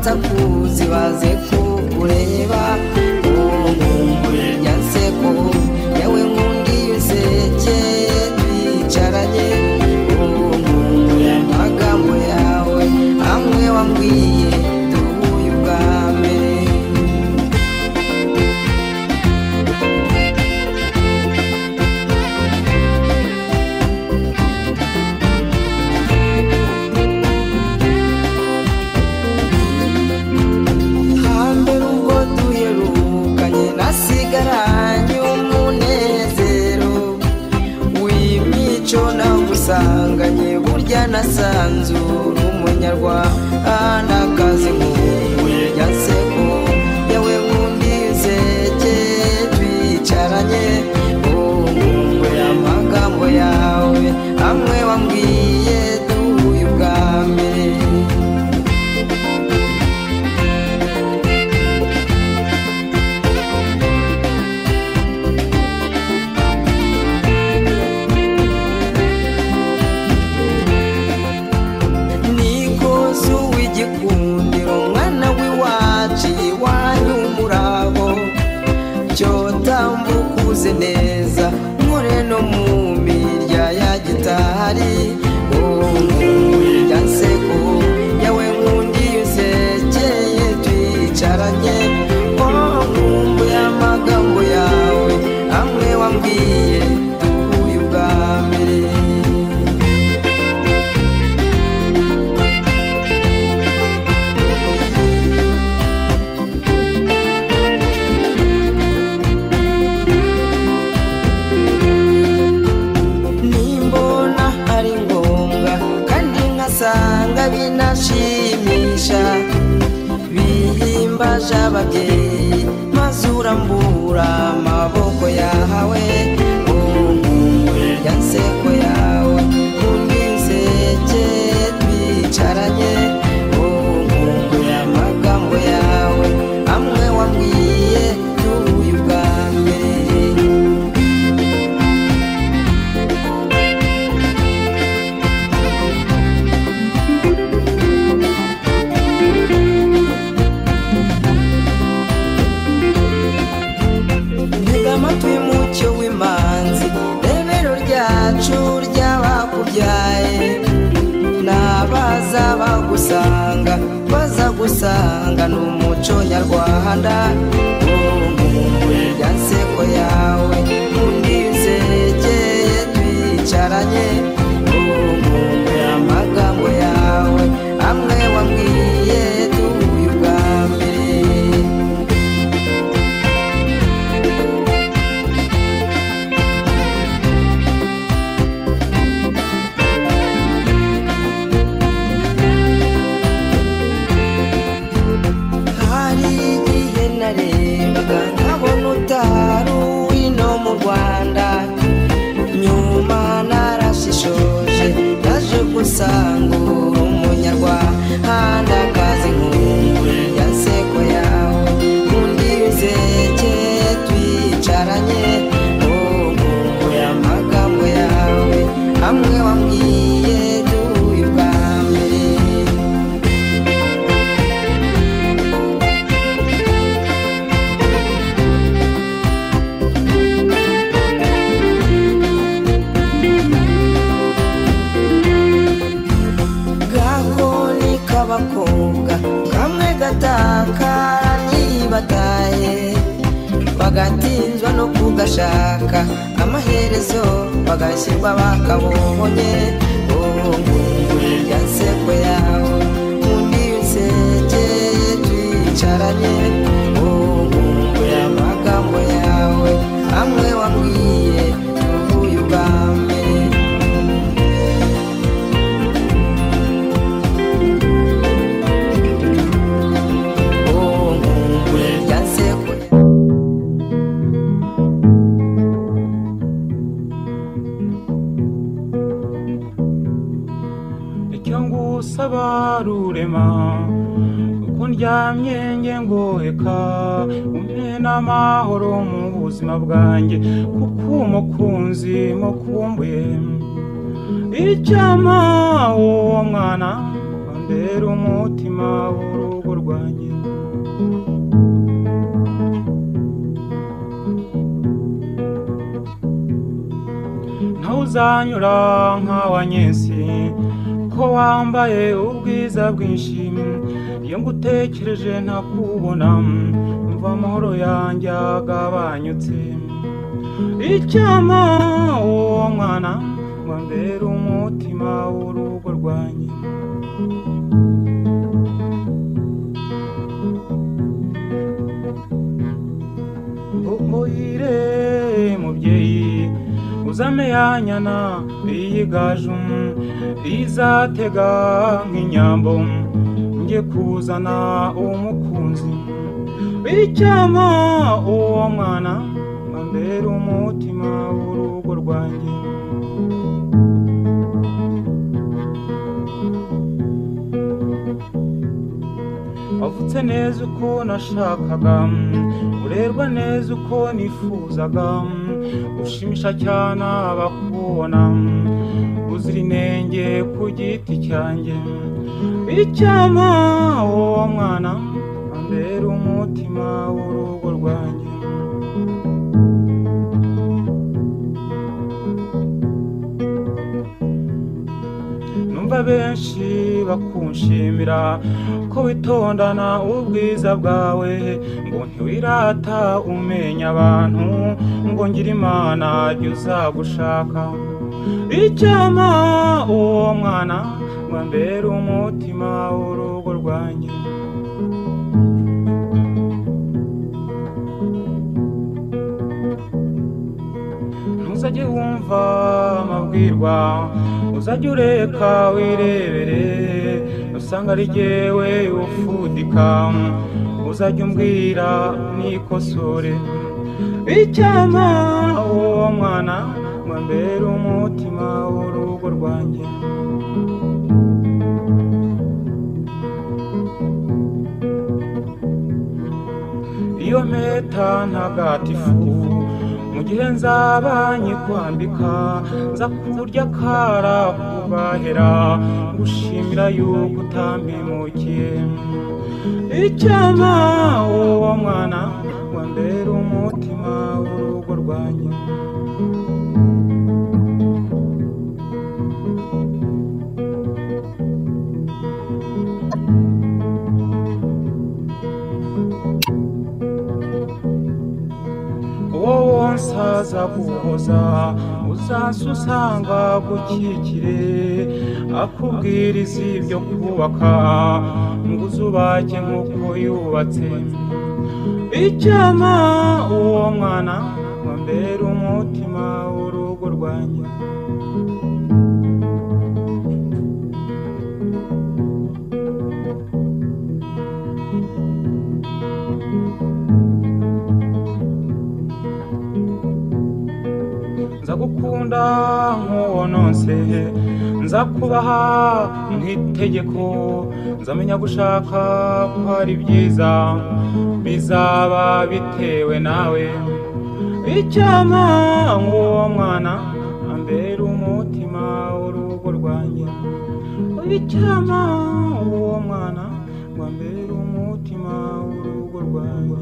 n'abatakuzi baze kukureba nkumbuye rya nseko yawe nkundi yuseke twicaranye nkumbuye amagambo yawe amwe wambwiye duhuye ubwa mbere nasigaranye umunezero w'imico nawusanganye burya nasanze uri umunyarwandakazi nkumbuye rya nseko yawe nkundi nseke twicaranye nkumbuye amagambo yawe amwe wambwiye duhuye ubwa mbere cyotambukuze neza nkore no mu mirya ya gitari nkumbuye rya nseko yawe nkundi yusekeye twicaranye nkumbuye amagambo yawe amwe wambwiye duhuye ubwa mbere sanga binashimisha bihimbaje ababyeyi maze urambura amaboko yawe nkumbuye rya nseko yawe nkundi nseke twicaranye nkumbuye amagambo yawe amwe wambwiye duhuye ubwa mbere amatwi mucyo w'imanzi rebero ryacu ry'abakubyaye n'abaza bagusanga baza gusanga n'umuco nyarwanda nkumbuye rya nseko yawe nkundi nsegeye twicaranye nkumbuye amagambo yawe amwe wambwiye duhuye ubwa mbere nkabona utari wino mu Rwanda nyuma narashishoje naje gusanga uri umunyarwandakazi nkumbuye rya nseko yawe nkundi nseke twicaranye nkumbuye amagambo yawe amwe wambwiye duhuye ubwa mbere abakobwa kamwe gatakara ntibataye bagatinzwa no kugashaka amaherezo bagashyirwa bakabonye nkumbuye rya nseko yawe nkundi nseke twicaranye nkumbuye amagambo yawe amwe wambwiye duhuye ubwa mbere sabarurema kundyamye nge ngoheka umpe n'amahoro mu buzima bwanjye kuko umukunzi mukumbuye icyama uwo mwana ambera umutima w'urugo rwanjye. Ntuzanyura nk'abanyensi ko wambaye ubwiza bwinshi, iyo ngutekereje ntakubona mva amahoro yanjye agabanyutse. Icyama uwo mwana wambera umutima w'urugo rwanjye. Mboyire mubyeyi uzame yanyana iyigaju izatega nk'inyambo nge kuzana umukunzi. Icyama uwo mwana wambera umutima w'urugo rwanjye. Wavutse neza uko nashakaga, urerwa neza uko nifuzaga, ushimisha cyane abakubona, uzira inenge ku giti cyanjye. Icyama uwo mwana wambera umutima w'urugo rwanjye. Numva benshi bakunshimira ko witondana ubwiza bwawe, ngo ntiwirata umenya abantu, ngo ngira Imana jya uzagushaka. Icyama uwo mwana wambera umutima w'urugo rwanjye. Ntuzajye wumva amabwirwa, uzajye ureka wirebere, usanga ari jyewe ufudika, uzajye umbwira nikosore. Icyama uwo mwana wambera umutima w'urugo rwanjye. Iyo mpeta ntagatifu mu gihe nzaba nyikwambika, nza kurya kara kubahera gushimira yuko utampemukiye. Icyama uwo mwana wambera umutima w'urugo rwanjye. Wowe nsaza guhoza uzansusanga gukikire, akubwiriza ibyo kubaka ngo uzubake nk'uko yubatse. Icyama uwo mwana wambera umutima w'urugo rwanjye. Nzagukunda nk'uwononse, nzakubaha nk'itegeko, nzamenya gushaka ko ari byiza bizaba bitewe nawe. Icyama uwo mwana wambera umutima w'urugo rwanjye. Icyama uwo mwana wambera umutima w'urugo rwanjye.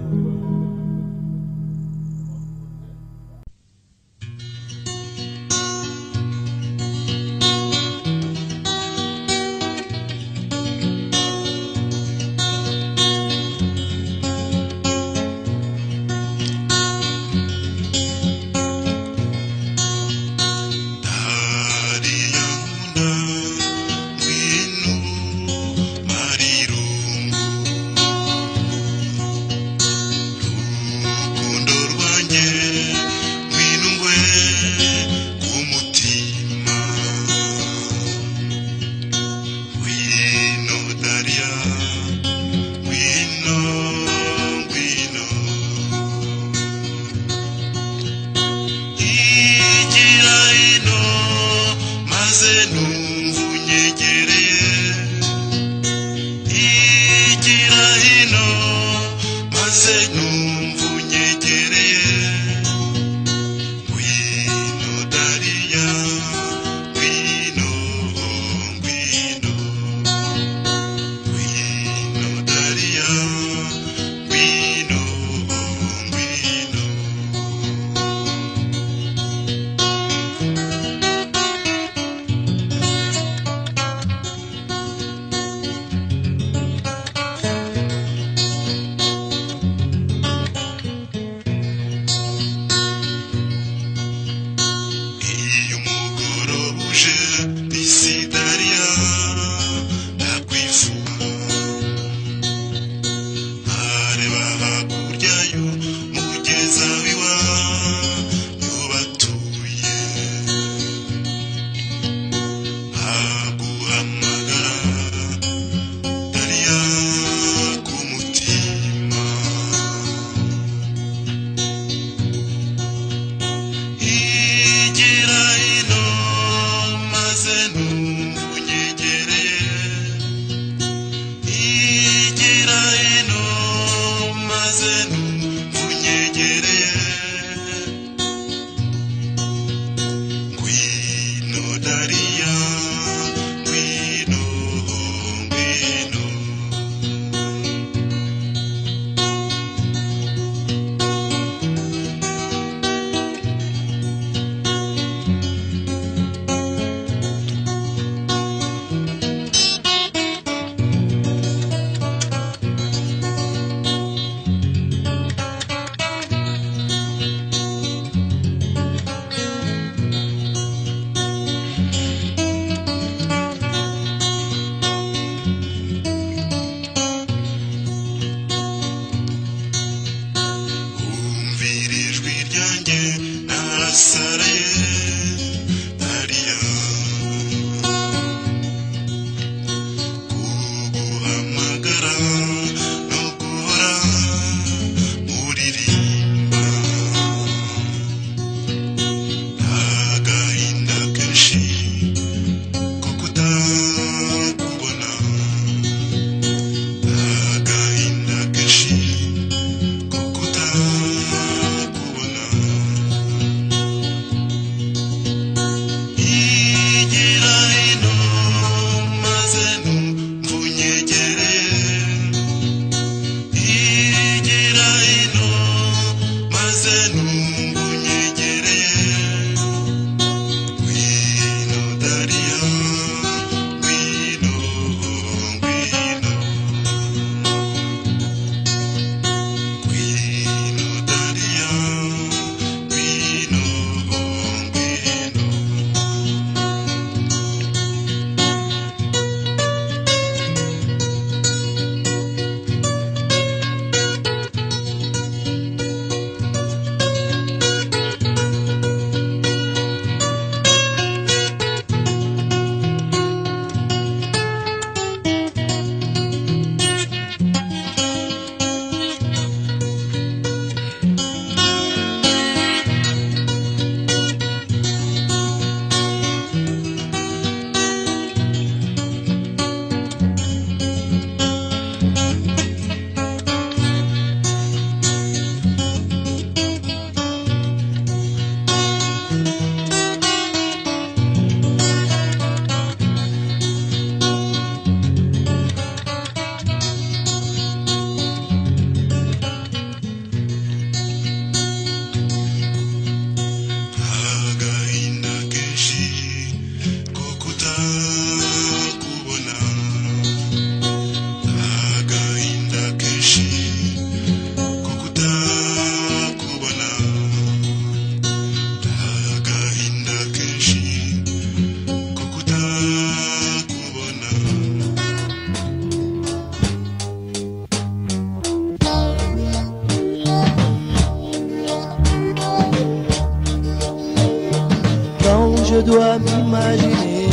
je dois m'imaginer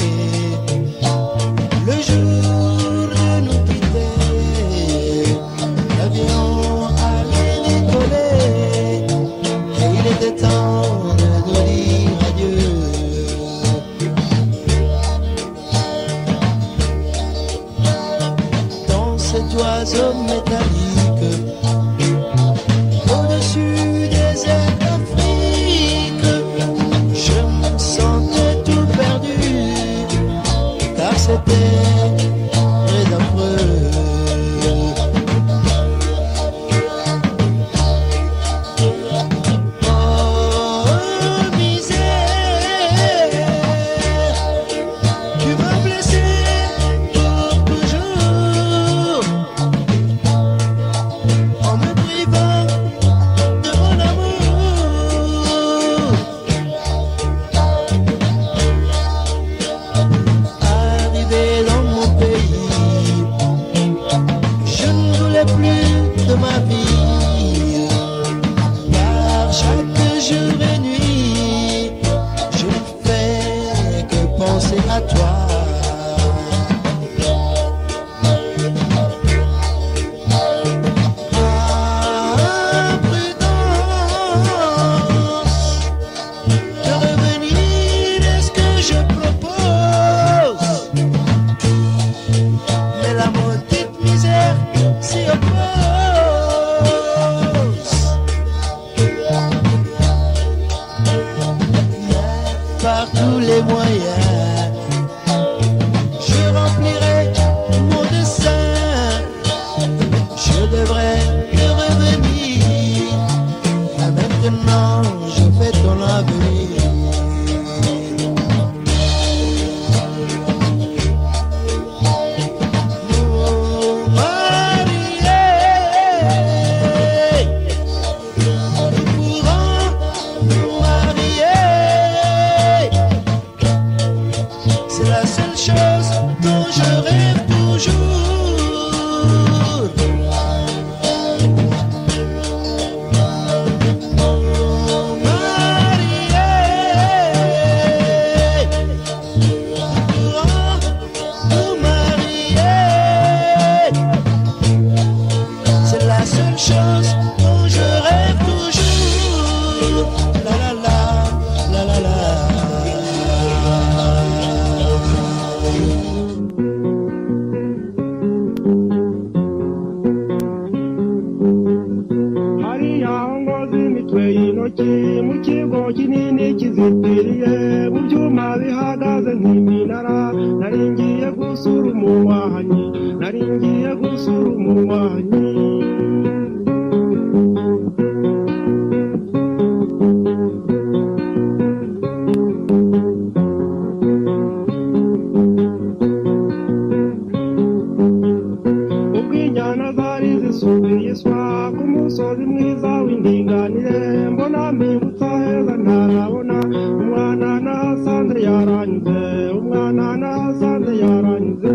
le jour de nous quitter. L'avion allait décoller et il était temps de nous dire adieu. Dans cet oiseau métallique, au-dessus des airs d'Afrique, je me sentais tout perdu, car c'était très affreux. Oh misère, tu m'as blessé pour toujours, en me privant de mon amour. Arrivé dans mon pays, je ne voulais plus de ma vie, car chaque jour et nuit, je ne fais que penser à toi. Prudence de revenir est ce que je propose, mais la maudite misère s'y oppose. Mais par tous les moyens, je remplirai mon dessein. Je devrais te revenir, et maintenant je fais ton avenir. Nous marier, nous pourrons nous marier. C'est la seule chose dont je rêve toujours. Nous marier, nous pourrons nous marier. C'est la seule chose dont je rêve toujours. La la la, la la la. hariya ngozi imitwe y'intoki mu kigo kinini kizitiriye mu byuma bihagaze nk'iminara. Nari ngiye gusura umunywanyi, nari ngiye gusura umunywanyi. ubwo inyana zari zisubiye iswa ku musozi mwiza w'indinganire, mbona mpingutsa heza ntarabona umwana nahasanze yaranyuze, umwana nahasanze yaranyuze.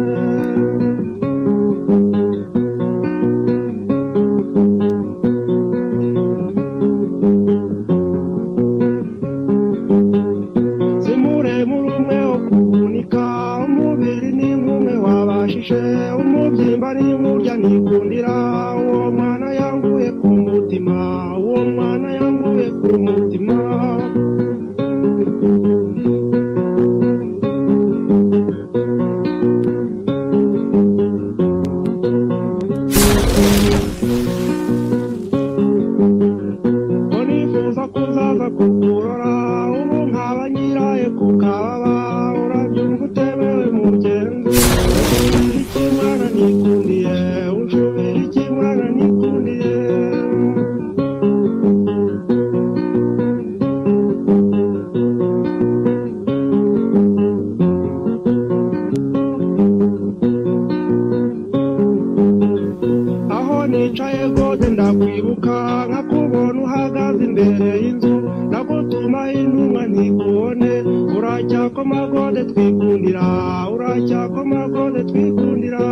simuremure umwe wo kuvunika, umubiri ni nk'umwe wabashije, umubyimba ni nk'urya nikundira. Uwo mwana yanguye ku mutima, uwo mwana yanguye ku mutima. ngo nifuza kuzaza kukurora, ubu nkaba nyiraye ku kababa. Urabyumva utemewe mugenzi, unshubira iki mwana nikundiye, unshubira iki mwana nikundiye. aho nicaye gode ndakwibuka, nkakubona uhagaze imbere y'inzu, ndagutuma intumwa ntikubone. Uracyakoma gode twikundira, uracyakoma gode twikundira.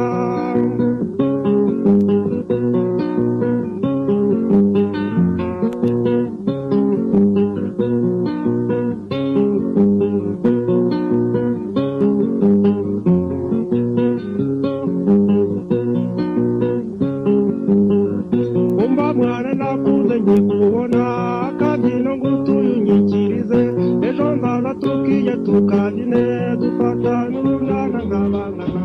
tukandine dufatane urunana nk'abangana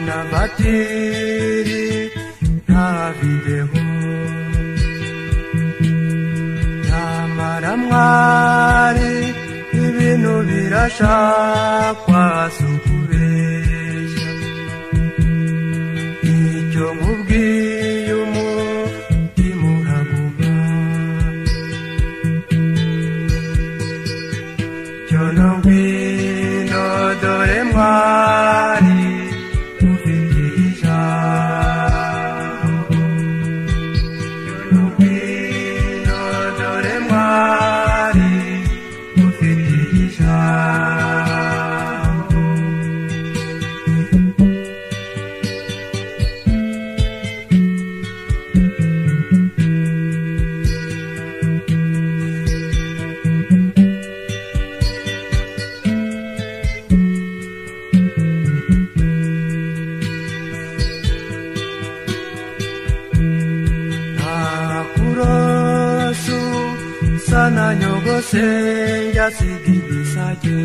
na batiri nta videwo nyamara mwari ibintu birashakwa si ukubeshya icyo nkubwiye umutima uraguma cyo no ngwino dore mwari ufite ijambo cyo no ngwino dore mwari ufite ijambo nakurosu sana nyogose njyasigibisage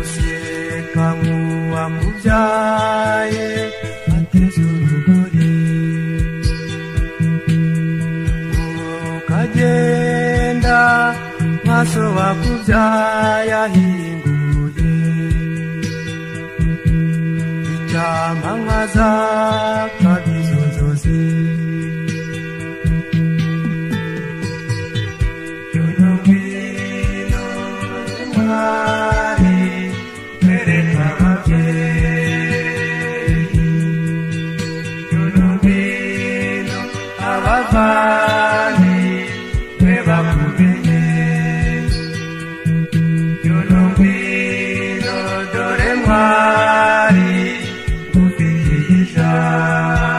useka nk'uwamubyaye ateze urugori ukagenda maso wakubyaye ahinguye icyampa nkaza kabizo nzozi cyono ngwino mwari twereka ababyeyi cyono ngwino abavandi twe bakumenye cyono ngwino dore mwari ufite ijambo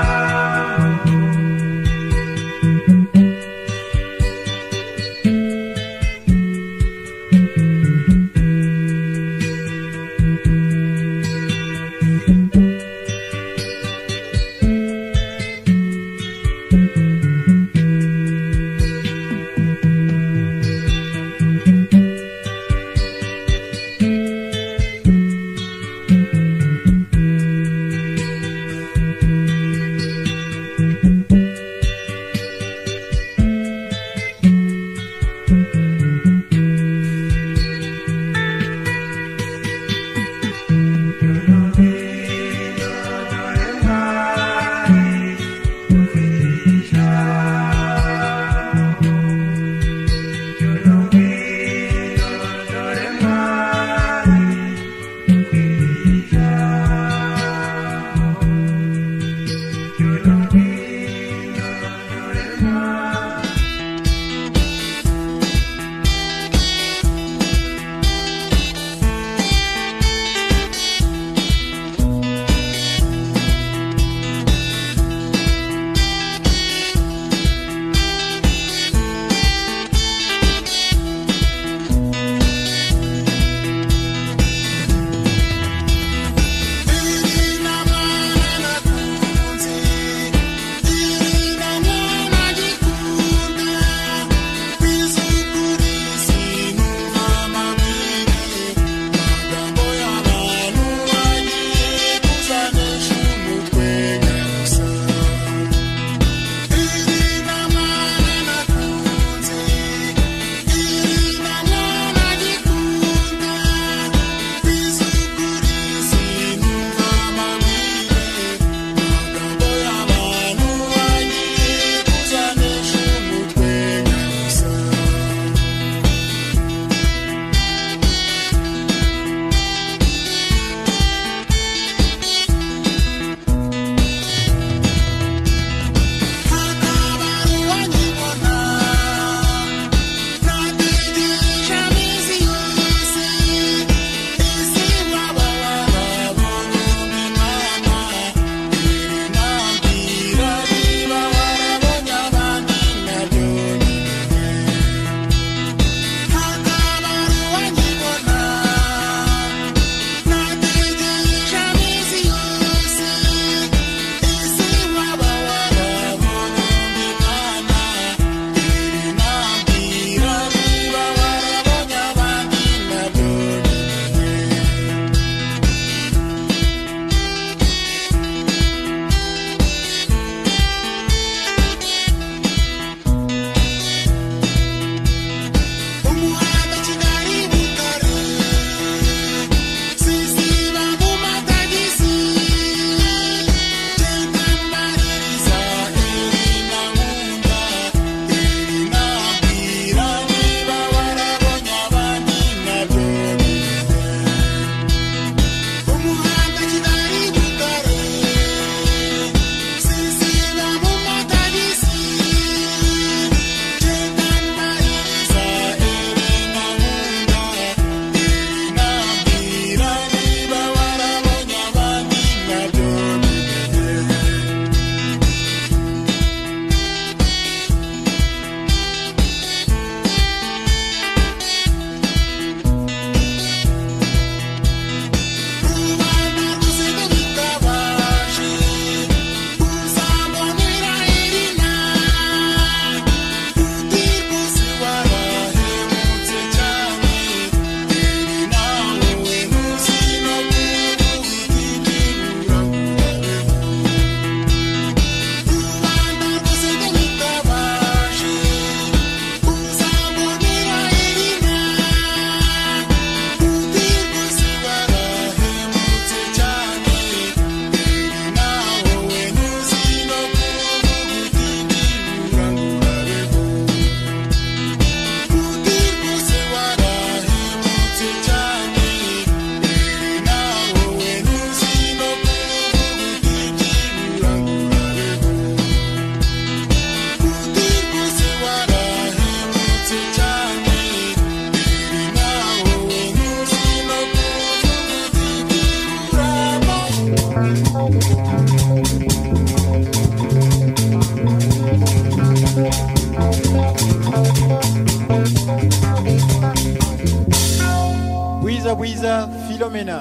Bwiza Bwiza Philomena.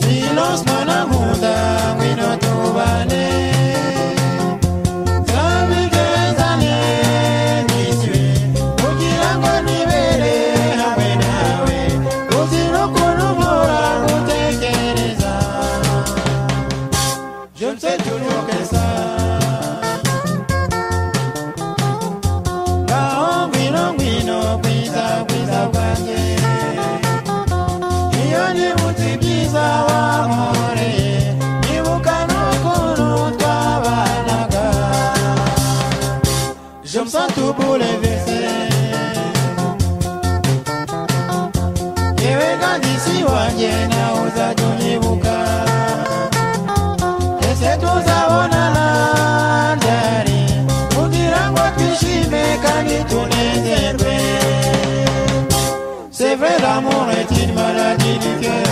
Filos mana muda wino tubane Zabigezane niswe Kugira ngo nibere hamwe nawe Uzino kunumura gutekereza Je ne sais toujours que ça Ngao ngwino ngwino bwiza bwiza bwanjye Iyo nibutse ibyiza wankoreye Nibuka n'ukuntu twabanaga Je me sens tout bouleversé Yewe gandisi wanjye nawe uzajya unyibuka Ese tuzabonana ryari Kugira ngo twishime kandi tunezerwe C'est vrai, l'amour est une maladie du cœur.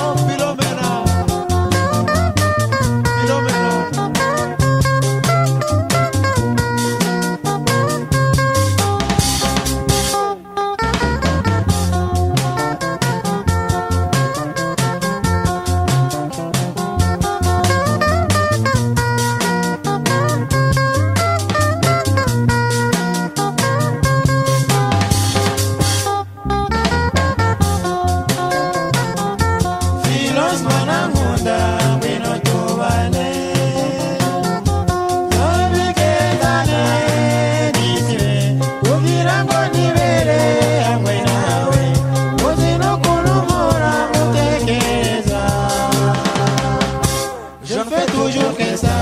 Oh, Philomena, Philomena. Filos manangunda wino tubane Zabigezane niswe Kugira ngo nibere hamwe nawe Uzino kunumura gutekereza Je ne fais toujours que ça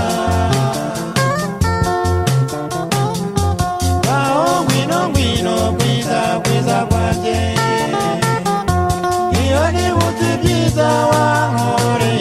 Ngao ngwino ngwino bwiza bwiza bwanjye Iyo nibutse ibyiza wankoreye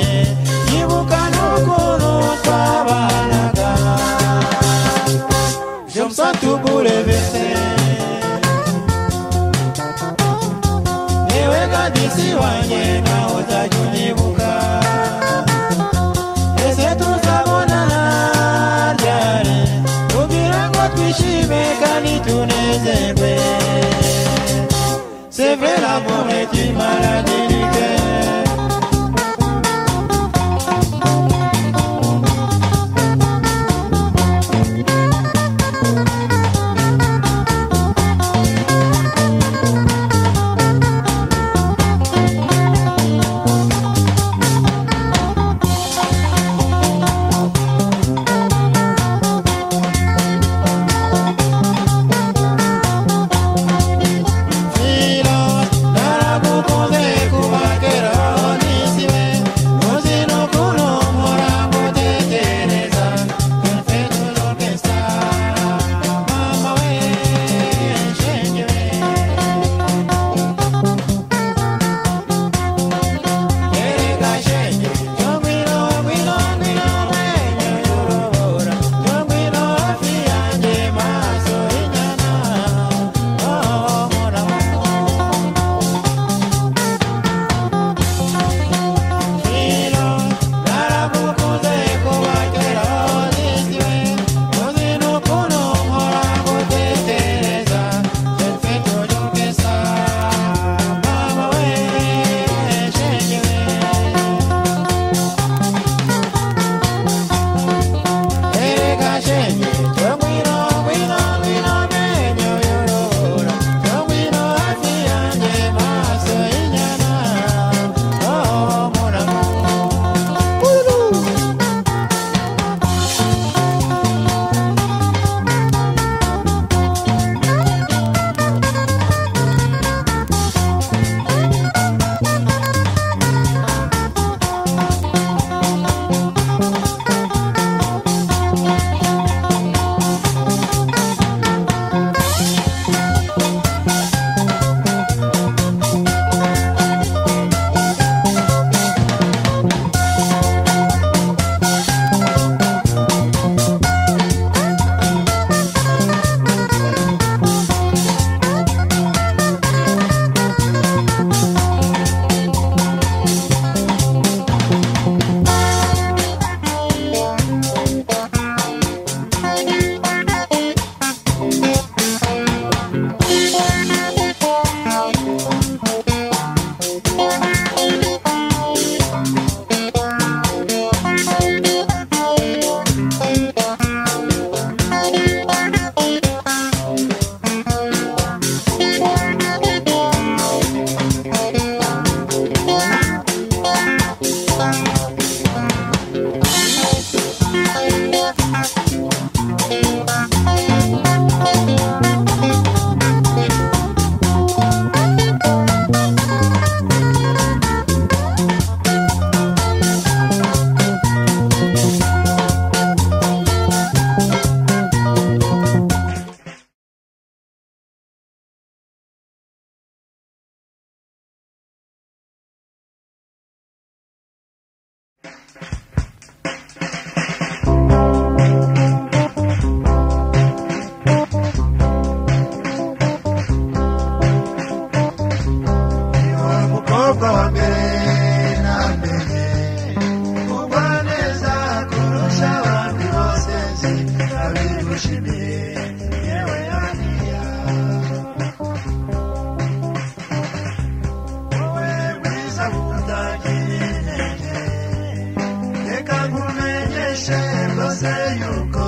wavuze yuko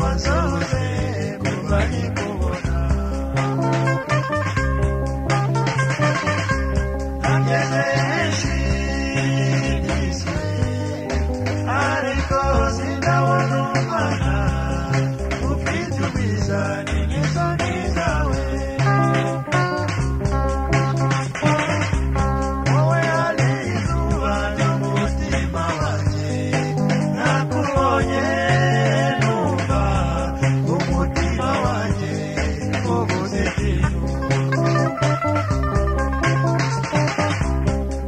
wazoze kuva nkikubona nageze henshi n'isi ariko sindabona umwana ufite ubwiza n'ingeso zawe wowe ari izuba ry'umutima wanjye nakubonye numva umutima wanjye ubuze ikintu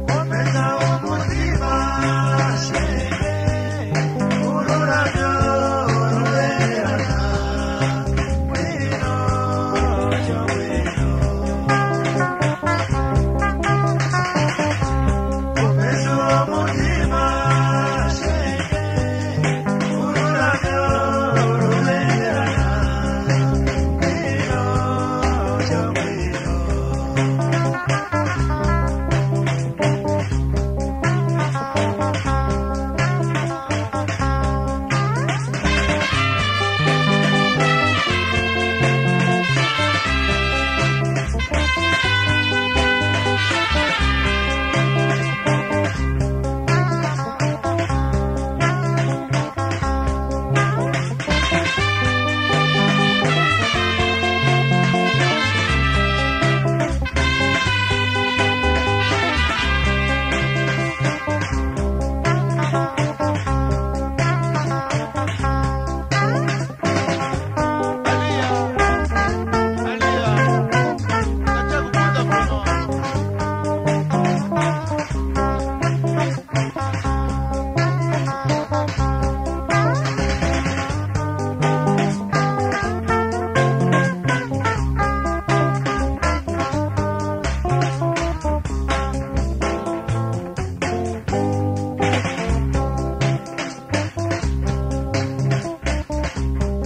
komeza umutima shenge ururabyo rurerana wino cyo wino komeza umutima shenge ururabyo rurerana wino cyo wino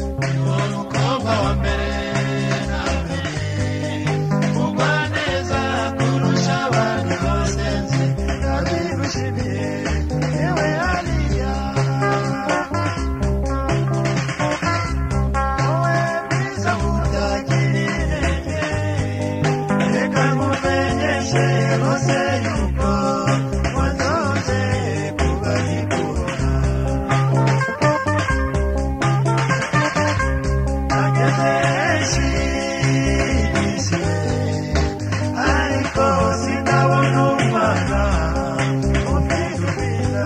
umukobwa wa mbere na mbere ugwa neza kurusha abandi bose nzi ndabigushimiye yewe hariya wowe mwiza utagira intege reka nkumenyeshe bose yuko wazoze kuva nkikubona nageze henshi n'isi ariko sindabona umwana ufite ubwiza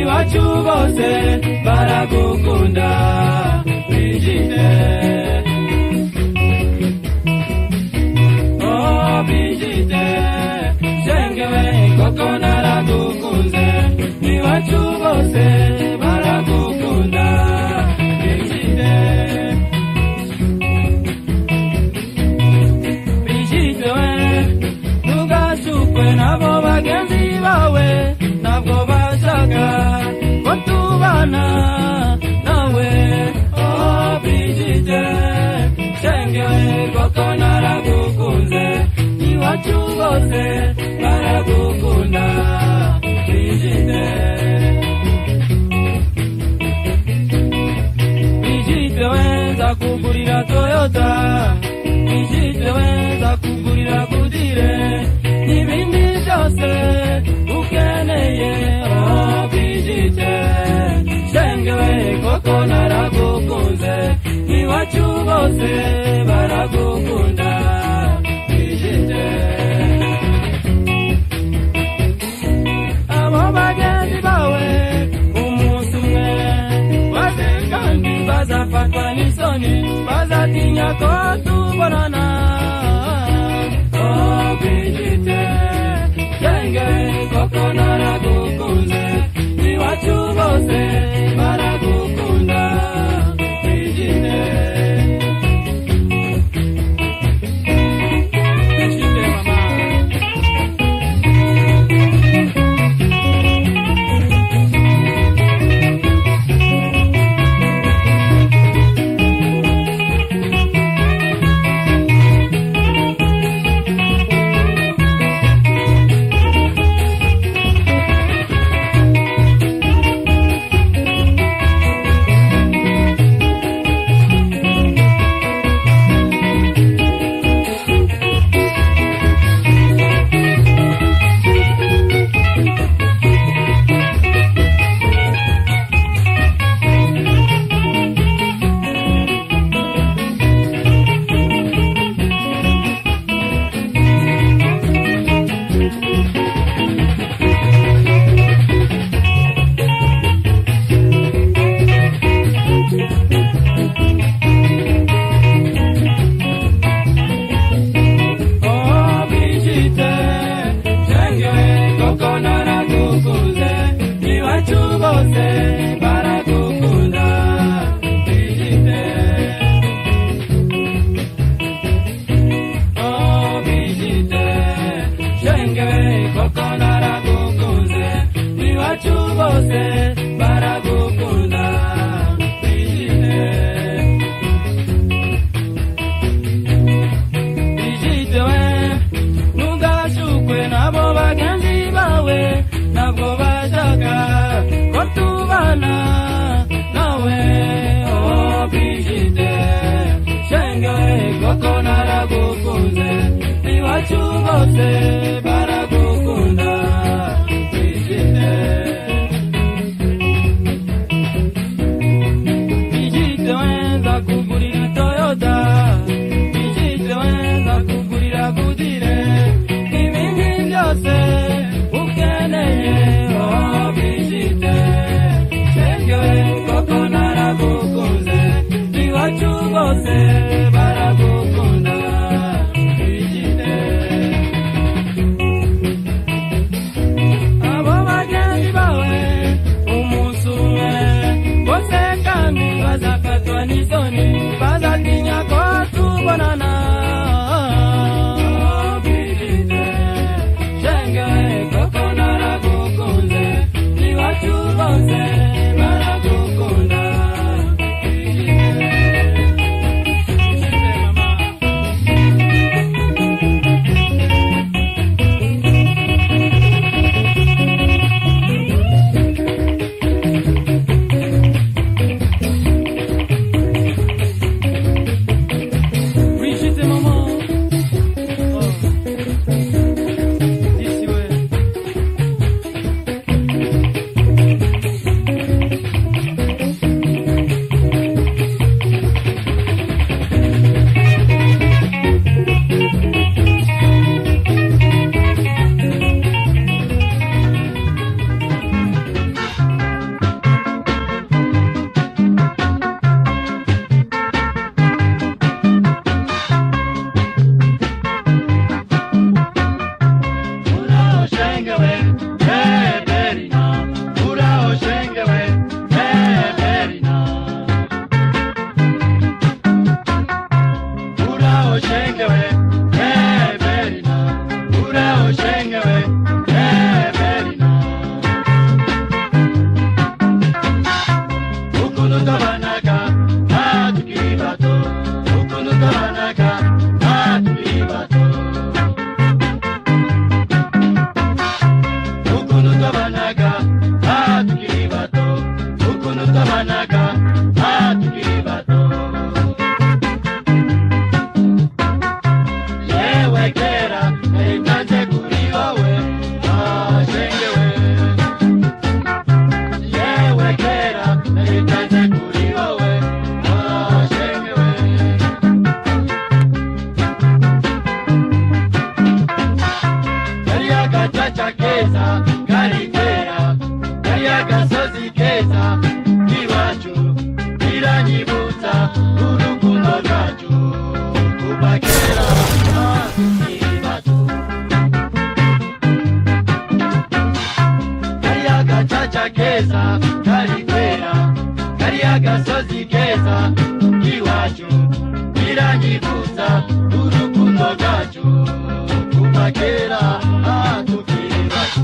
iwacu bose baragukunda Brigitte. Oh Brigitte, shengewe koko naragukunze, iwacu bose baragukunda Brigitte. Brigitte we, ntugashukwe nabo bagenzi bawe, ntabwo bashaka ko tubana nawe. Oh Brigitte, shengewe koko naragukunze, iwacu bose baragukunda Brigitte. Brigitte we, nzakugurira Toyota, Brigitte we, nzakugurira Goodyear, n'ibindi byose ukeneye. Oh Brigitte, shengewe koko naragukunze, iwacu bose baragukunda Brigitte. Abo bagenzi bawe umunsi umwe baze kandi bazafatwa n'isoni, bazatinya ko tubonana. Oh Brigitte, shengewe koko naragukunze, iwacu bose baragukunda Brigitte. Brigitte mama. Bose baragukunda Brigitte. agasozi keza iwacu biranyibutsa urukundo rwacu kuva kera tukiri bato. Kariya gacaca keza kari kwera, kariya gasozi keza iwacu biranyibutsa urukundo rwacu kuva kera tukiri bato.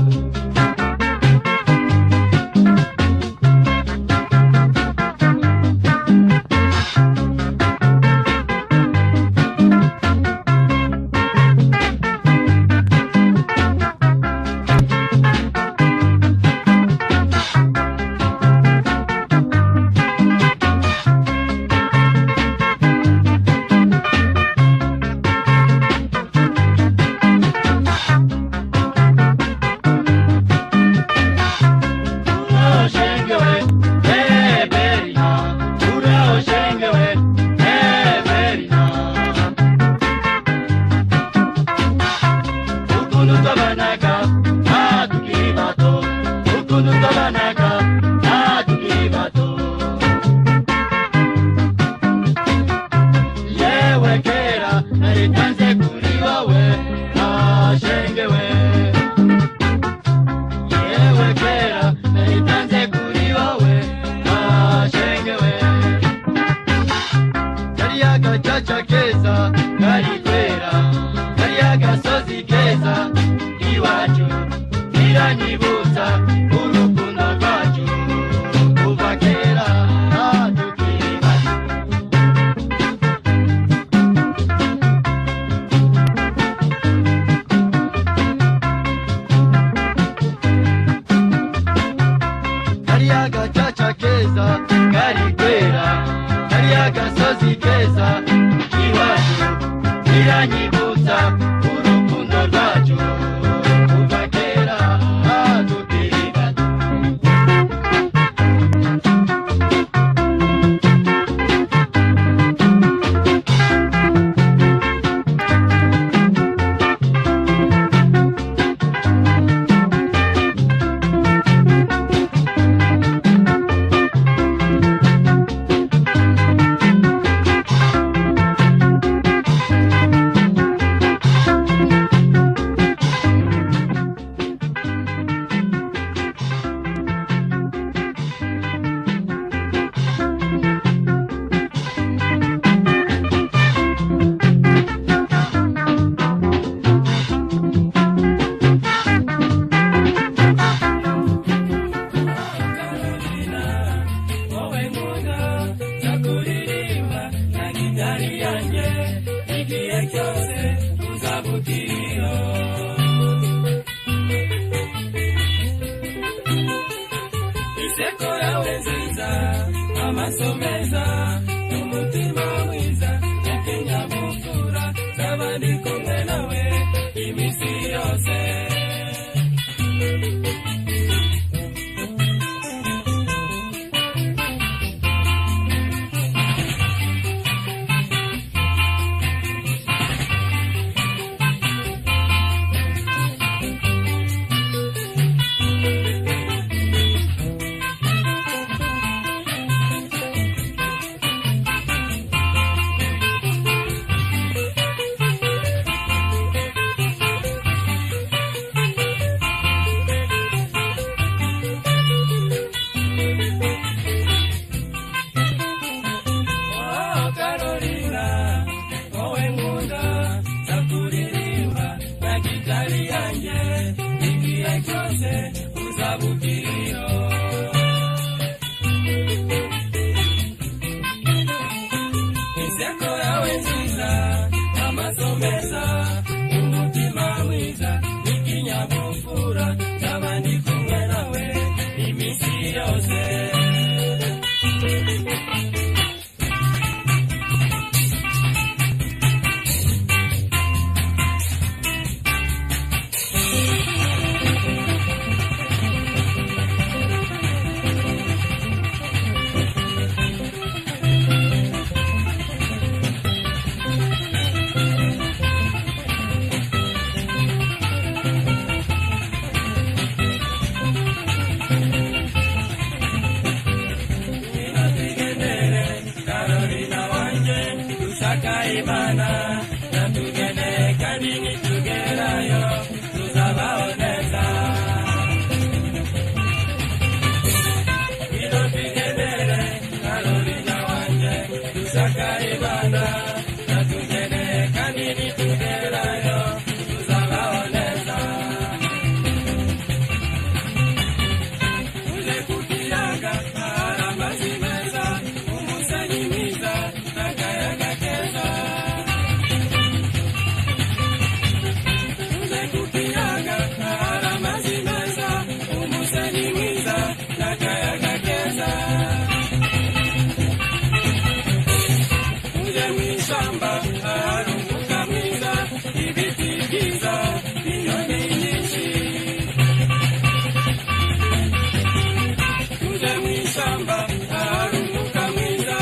tuje mw'ishamba ahari umwuka mwiza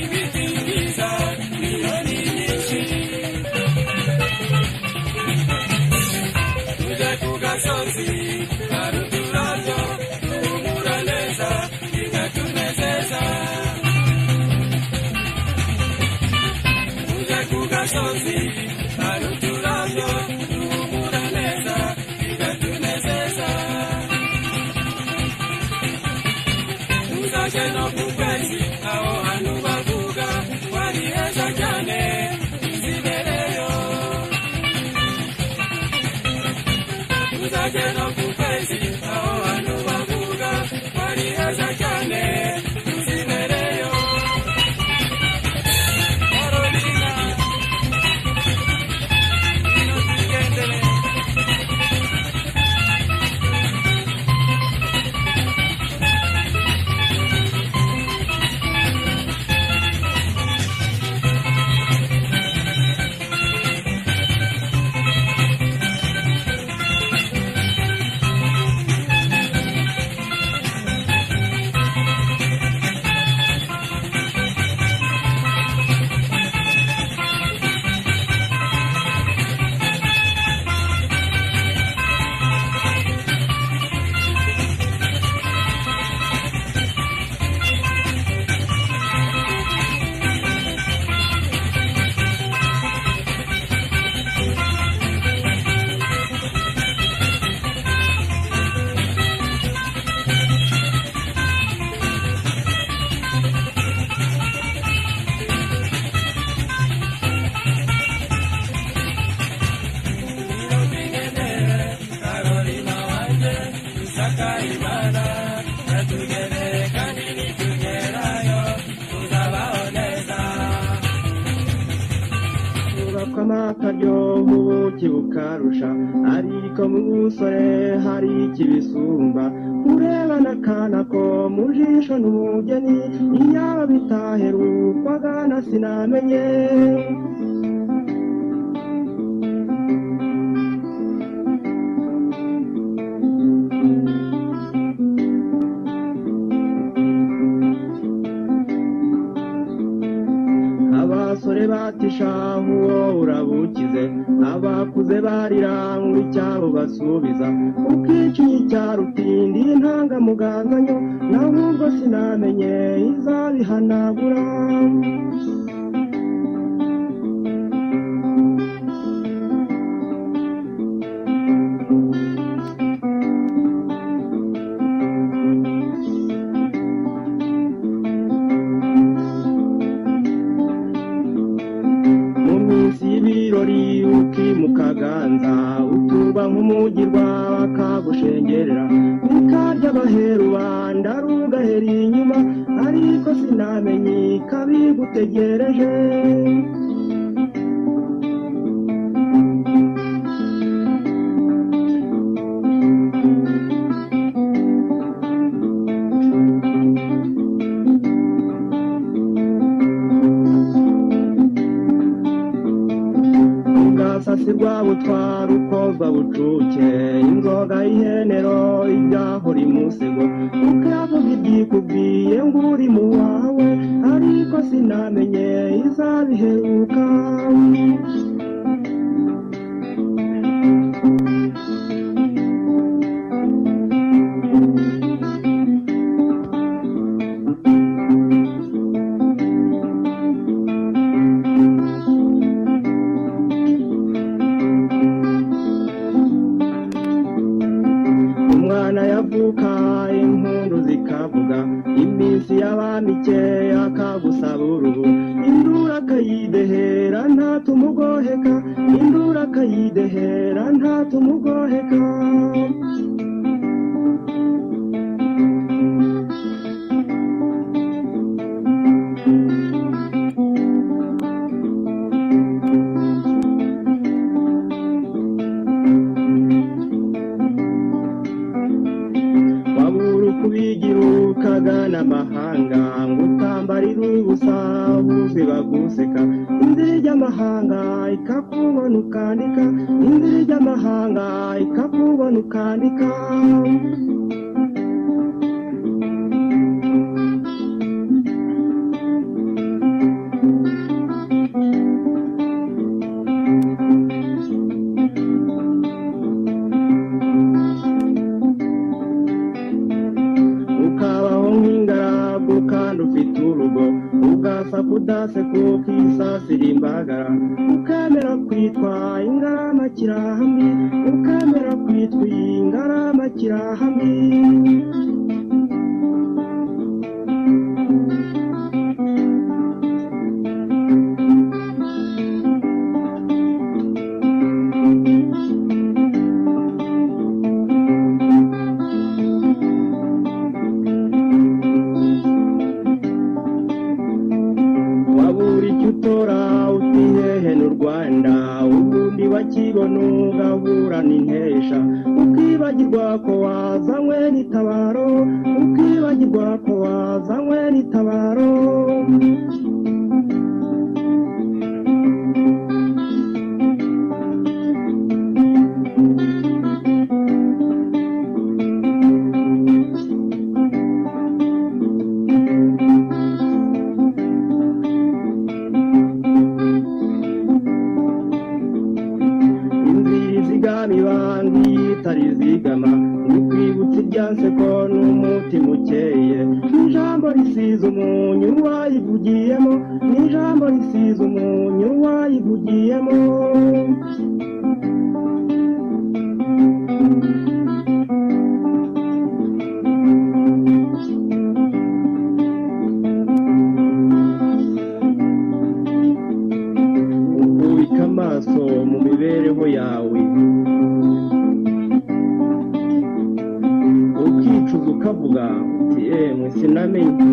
ibiti byiza inyoni nyinshi tuje ku gasozi hari uturabyo duhumura neza bigatunezeza tuje ku gasozi hari uturabyo duhumura neza bigatunezeza tuzaje no ku kwezi aho hantu bavuga wari heza cyane zibereyo tuzaje no ku kwezi aho hantu bavuga wari heza cyane zibereyo Carolina ino tugendere akaryoho bukarusha ariko mu busore hari ikibisumba urebana akana ko mu jisho n'umugeni iyaba bitaherukwaga na sinamenye abasore batishaho uwo urabukize abakuze barirangwa icyabo basubiza ukicinye icyarutindi intangamuganganyo naho ubwo sinamenye izabihanagura mukaganza utuba nk'umugirwa bakagushengerera bikarya bahera rubanda rugahera inyuma ariko sinamenye kabigutegereje sasirwa butwara ukozwa bucuke inzoga y'ihenero ibyahora imusego ukavuga ibyikubwiye ngo uri mu wawe ariko sinamenye izabiheruka yavuka impundu zikavuga iminsi y'abamike akagusaba uruhu indura akayidehera ntatumugoheka indura akayidehera ntatumugoheka n'amahanga ngutambarira ubusa buzi baguseka inzira y'amahanga ikakubona ukandika inzira y'amahanga ikakubona ukandika kandi ufite urugo ugasa kudase kuko isasira imbagara ukemera kwitwa ingarama kirahambi ukemera kwitwa ingarama kirahambi bakibona ugaburana intesha ukibagirwa ko wazanywe n'itabaro ukibagirwa ko wazanywe n'itabaro tarizigama nikwibutse ibyanse ko n'umutima ukeye n'ijambo risize umunyu wayivugiyemo n'ijambo risize umunyu wayivugiyemo ukubika amaso mu mibereho yawe ukicuza ukavuga uti emwe sinamenye